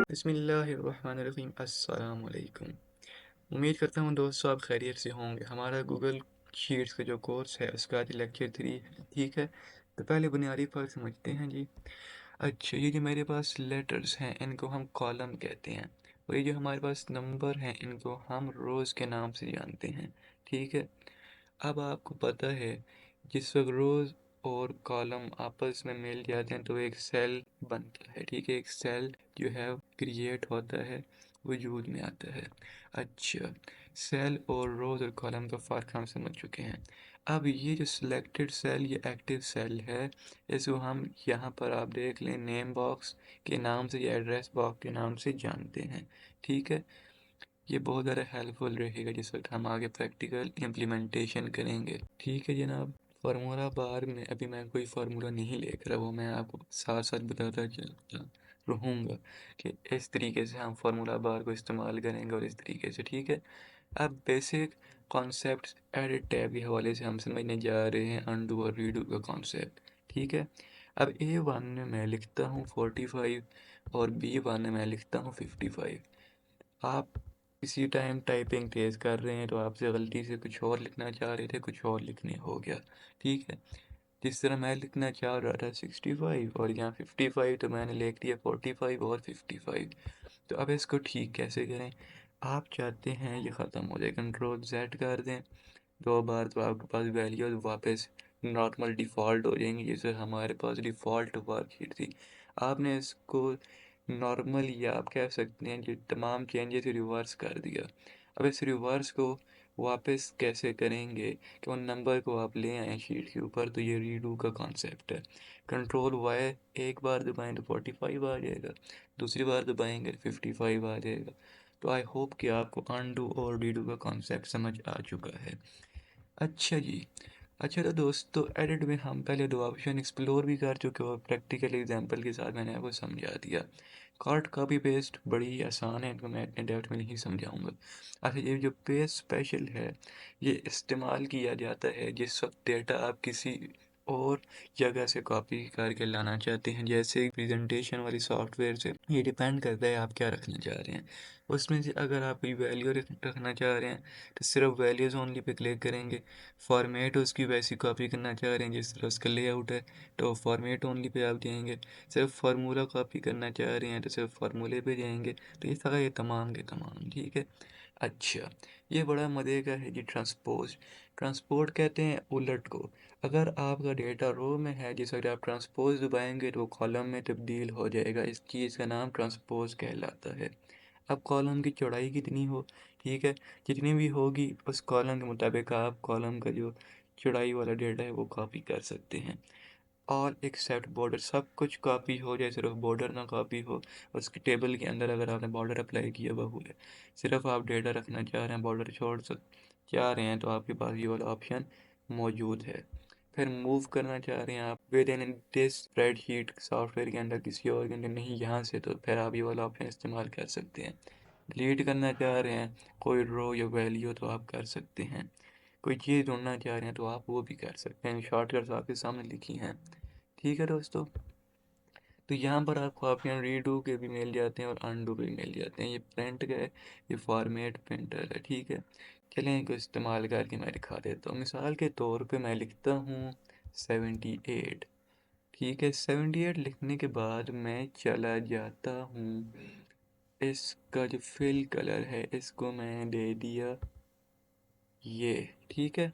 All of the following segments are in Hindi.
बिस्मिल्लाहिर्रहमानिर्रहीम अस्सलाम वालेकुम। उम्मीद करता हूँ दोस्तों आप खैरियत से होंगे। हमारा गूगल शीट्स का जो कोर्स है उसका आज लेक्चर 3 है, ठीक है। तो पहले बुनियादी फ़र्क समझते हैं जी। अच्छा, ये जो मेरे पास लेटर्स हैं इनको हम कॉलम कहते हैं, और ये जो हमारे पास नंबर हैं इनको हम रोज़ के नाम से जानते हैं, ठीक है। अब आपको पता है जिस वक्त रोज़ और कॉलम आपस में मिल जाते हैं तो एक सेल बनता है, ठीक है। एक सेल जो है क्रिएट होता है, वजूद में आता है। अच्छा, सेल और रोज़ और कॉलम का फ़र्क हम समझ चुके हैं। अब ये जो सिलेक्टेड सेल, ये एक्टिव सेल है। इसको हम यहाँ पर आप देख लें नेम बॉक्स के नाम से या एड्रेस बॉक्स के नाम से जानते हैं, ठीक है। ये बहुत ज़्यादा हेल्पफुल रहेगा जिस वक्त हम आगे प्रैक्टिकल इम्प्लीमेंटेशन करेंगे, ठीक है जनाब। फार्मूला बार में अभी मैं कोई फार्मूला नहीं लेकर रहा, वो मैं आपको साथ साथ बताता चलता रहूँगा कि इस तरीके से हम फार्मूला बार को इस्तेमाल करेंगे और इस तरीके से, ठीक है। अब बेसिक कॉन्सेप्ट एडिट टैब के हवाले से हम समझने जा रहे हैं अनडू और रीडू का कॉन्सेप्ट, ठीक है। अब A1 में मैं लिखता हूँ 45 और B1 में मैं लिखता हूँ 55। आप इसी टाइम टाइपिंग तेज़ कर रहे हैं तो आपसे गलती से कुछ और लिखना चाह रहे थे, कुछ और लिखने हो गया, ठीक है। जिस तरह मैं लिखना चाह रहा था 65 और यहाँ 55, तो मैंने लिख दिया 45 और 55। तो अब इसको ठीक कैसे करें? आप चाहते हैं ये ख़त्म हो जाए, कंट्रोल Z कर दें 2 बार, तो आपके पास वैल्यूज़ वापस नॉर्मल डिफ़ॉल्ट हो जाएंगी, जैसे हमारे पास डिफ़ॉल्ट वर्कशीट थी। आपने इसको नॉर्मल या आप कह सकते हैं जो तमाम चेंजेस रिवर्स कर दिया। अब इस रिवर्स को वापस कैसे करेंगे कि उन नंबर को आप ले आएँ शीट के ऊपर, तो ये रीडू का कॉन्सेप्ट है। कंट्रोल वाई एक बार दबाएं तो 45 आ जाएगा, दूसरी बार दबाएंगे 55 आ जाएगा। तो आई होप कि आपको अनडू और रीडू का कॉन्सेप्ट समझ आ चुका है। अच्छा जी। अच्छा तो दोस्तों एडिट में हम पहले 2 ऑप्शन एक्सप्लोर भी कर चुके हो, प्रैक्टिकल एग्जांपल के साथ मैंने आपको समझा दिया। कार्ड कॉपी पेस्ट बड़ी आसान है, इनको मैं इतने डेप्थ में नहीं समझाऊंगा। अच्छा, ये जो पेस्ट स्पेशल है ये इस्तेमाल किया जाता है जिस वक्त डेटा आप किसी और जगह से कॉपी करके लाना चाहते हैं, जैसे प्रेजेंटेशन वाली सॉफ्टवेयर से। ये डिपेंड करता है आप क्या रखना चाह रहे हैं उसमें से। अगर आप कोई वैल्यू रखना चाह रहे हैं तो सिर्फ वैल्यूज़ ओनली पे क्लिक करेंगे। फॉर्मेट उसकी वैसी कॉपी करना चाह रहे हैं जिस तरह उसका लेआउट है तो फॉर्मेट ओनली पे आप जाएंगे। सिर्फ फार्मूला कॉपी करना चाह रहे हैं तो सिर्फ फार्मूले पे जाएंगे। तो इस तरह ये तमाम के तमाम, ठीक है। अच्छा, ये बड़ा मज़े का है जी ट्रांसपोज। ट्रांसपोर्ट कहते हैं उलट को। अगर आपका डेटा रो में है जिस वक्त आप ट्रांसपोज दबाएंगे तो वो कॉलम में तब्दील हो जाएगा, इस चीज़ का नाम ट्रांसपोज कहलाता है। अब कॉलम की चौड़ाई कितनी हो, ठीक है, जितनी भी होगी उस कॉलम के मुताबिक आप कॉलम का जो चौड़ाई वाला डेटा है वो कॉपी कर सकते हैं। ऑल एक्सेप्ट बॉर्डर, सब कुछ कॉपी हो जाए सिर्फ बॉर्डर ना कॉपी हो। उसके टेबल के अंदर अगर आपने बॉर्डर अप्लाई किया हुआ है, सिर्फ आप डेटा रखना चाह रहे हैं, बॉर्डर छोड़ चाह रहे हैं, तो आपके पास ये वाला ऑप्शन मौजूद है। फिर मूव करना चाह रहे हैं आप with in this spreadsheet software के अंदर किसी और के अंदर नहीं यहाँ से, तो फिर आप ये वाला ऑप्शन इस्तेमाल कर सकते हैं। डिलीट करना चाह रहे हैं कोई रो या वैल्यू तो आप कर सकते हैं। कोई चीज़ ढूंढना चाह रहे हैं तो आप वो भी कर सकते हैं, शॉर्टकट्स आपके सामने लिखी हैं, ठीक है दोस्तों। तो यहाँ पर आपको ऑप्शन रीडू के भी मिल जाते हैं और अनडू के भी मिल जाते हैं। ये प्रिंट का है, ये फॉर्मेट प्रिंटर है, ठीक है। चलें इनको इस्तेमाल करके मैं दिखा देता हूँ। मिसाल के तौर पे मैं लिखता हूँ 78, ठीक है। 78 लिखने के बाद मैं चला जाता हूँ, इसका जो फिल कलर है इसको मैं दे दिया ये, ठीक है।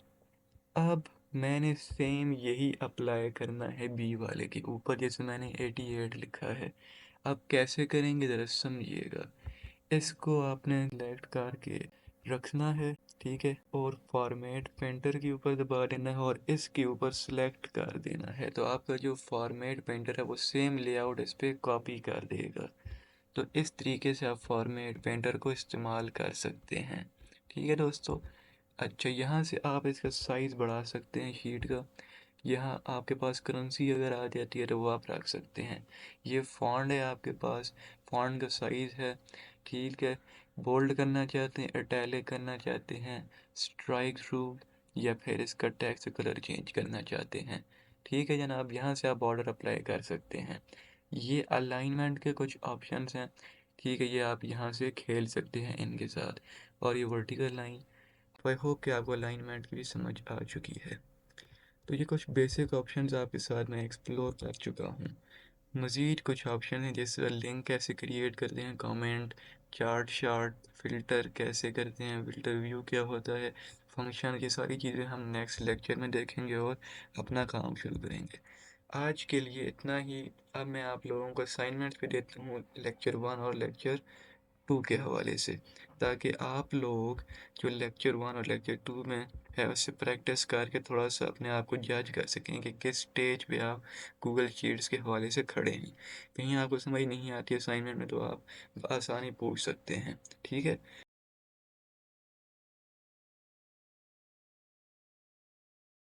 अब मैंने सेम यही अप्लाई करना है बी वाले के ऊपर, जैसे मैंने 88 लिखा है। अब कैसे करेंगे ज़रा समझिएगा। इसको आपने सेलेक्ट करके रखना है, ठीक है, और फॉर्मेट पेंटर के ऊपर दबा देना है और इसके ऊपर सेलेक्ट कर देना है, तो आपका जो फॉर्मेट पेंटर है वो सेम लेआउट इस पर कॉपी कर देगा। तो इस तरीके से आप फॉर्मेट पेंटर को इस्तेमाल कर सकते हैं, ठीक है दोस्तों। अच्छा, यहाँ से आप इसका साइज़ बढ़ा सकते हैं शीट का। यहाँ आपके पास करेंसी अगर आ जाती है तो वो आप रख सकते हैं। ये फ़ॉन्ट है आपके पास, फ़ॉन्ट का साइज़ है, ठीक है। बोल्ड करना चाहते हैं, इटैलिक करना चाहते हैं, स्ट्राइक थ्रू, या फिर इसका टेक्स्ट कलर चेंज करना चाहते हैं, ठीक है जनाब। यहाँ से आप बॉर्डर अप्लाई कर सकते हैं। ये अलाइनमेंट के कुछ ऑप्शंस हैं। ठीक है, ये आप यहाँ से खेल सकते हैं इनके साथ। और ये वर्टिकल लाइन, तो आई होप कि आपको अलाइनमेंट की भी समझ आ चुकी है। तो ये कुछ बेसिक ऑप्शंस आपके साथ मैं एक्सप्लोर कर चुका हूँ। मज़ीद कुछ ऑप्शन हैं, जैसे लिंक कैसे क्रिएट करते हैं, कमेंट, चार्ट शार्ट, फ़िल्टर कैसे करते हैं, फ़िल्टर व्यू क्या होता है, फंक्शन, ये सारी चीज़ें हम नेक्स्ट लेक्चर में देखेंगे और अपना काम शुरू करेंगे। आज के लिए इतना ही। अब मैं आप लोगों को असाइनमेंट भी देता हूँ लेक्चर 1 और लेक्चर 2 के हवाले से, ताकि आप लोग जो लेक्चर 1 और लेक्चर 2 में है उससे प्रैक्टिस करके थोड़ा सा अपने आप को जज कर सकें कि किस स्टेज पे आप गूगल शीट्स के हवाले से खड़े हैं। कहीं आपको समझ नहीं आती असाइनमेंट में तो आप आसानी पूछ सकते हैं। ठीक है।